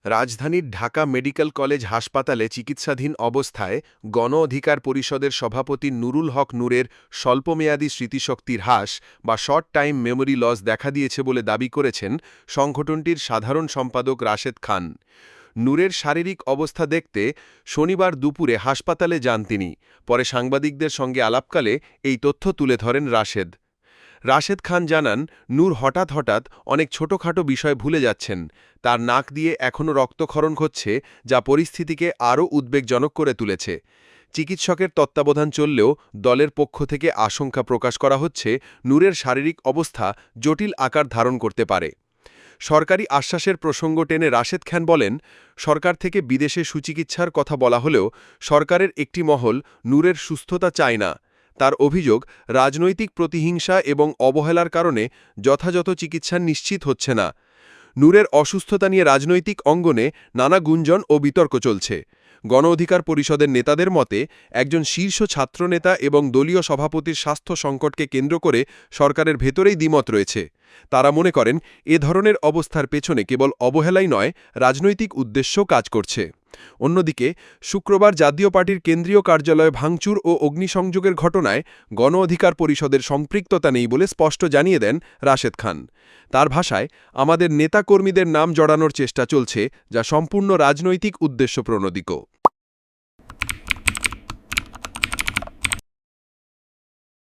রাজধানীর Dhaka medical college হাসপাতালে চিকিৎসাধীন অবস্থায় গণ অধিকার পরিষদের সভাপতি নুরুল হক নূরের স্বল্পমেয়াদী স্মৃতিশক্তির হ্রাস বা শর্ট টাইম মেমোরি লস দেখা দিয়েছে বলে দাবি করেছেন সংগঠনটির সাধারণ সম্পাদক রাশেদ খান। নূরের শারীরিক অবস্থা দেখতে শনিবার দুপুরে হাসপাতালে যান তিনি। পরে সাংবাদিকদের সঙ্গে আলাপকালে এই তথ্য তুলে ধরেন রাশেদ খান জানান, নূর হঠাৎ অনেক ছোটখাটো বিষয় ভুলে যাচ্ছেন। তার নাক দিয়ে এখনও রক্তক্ষরণ হচ্ছে, যা পরিস্থিতিকে আরও উদ্বেগজনক করে তুলেছে। চিকিৎসকের তত্ত্বাবধান চললেও দলের পক্ষ থেকে আশঙ্কা প্রকাশ করা হচ্ছে নূরের শারীরিক অবস্থা জটিল আকার ধারণ করতে পারে। সরকারি আশ্বাসের প্রসঙ্গ টেনে রাশেদ খান বলেন, সরকার থেকে বিদেশে সুচিকিৎসার কথা বলা হলেও সরকারের একটি মহল নূরের সুস্থতা চায় না। তার অভিযোগ, রাজনৈতিক প্রতিহিংসা এবং অবহেলার কারণে যথাযথ চিকিৎসা নিশ্চিত হচ্ছে না। নূরের অসুস্থতা নিয়ে রাজনৈতিক অঙ্গনে নানা গুঞ্জন ও বিতর্ক চলছে। গণ অধিকার পরিষদের নেতাদের মতে, একজন শীর্ষ ছাত্রনেতা এবং দলীয় সভাপতির স্বাস্থ্য সংকটকে কেন্দ্র করে সরকারের ভেতরেই দ্বিমত রয়েছে। তারা মনে করেন, এ ধরনের অবস্থার পেছনে কেবল অবহেলাই নয়, রাজনৈতিক উদ্দেশ্যও কাজ করছে। অন্যদিকে শুক্রবার জাতীয় পার্টির কেন্দ্রীয় কার্যালয়ে ভাঙচুর ও অগ্নিসংযোগের ঘটনায় গণ অধিকার পরিষদের সম্পৃক্ততা নেই বলে স্পষ্ট জানিয়ে দেন রাশেদ খান। তার ভাষায়, আমাদের নেতাকর্মীদের নাম জড়ানোর চেষ্টা চলছে, যা সম্পূর্ণ রাজনৈতিক উদ্দেশ্যপ্রণোদিত।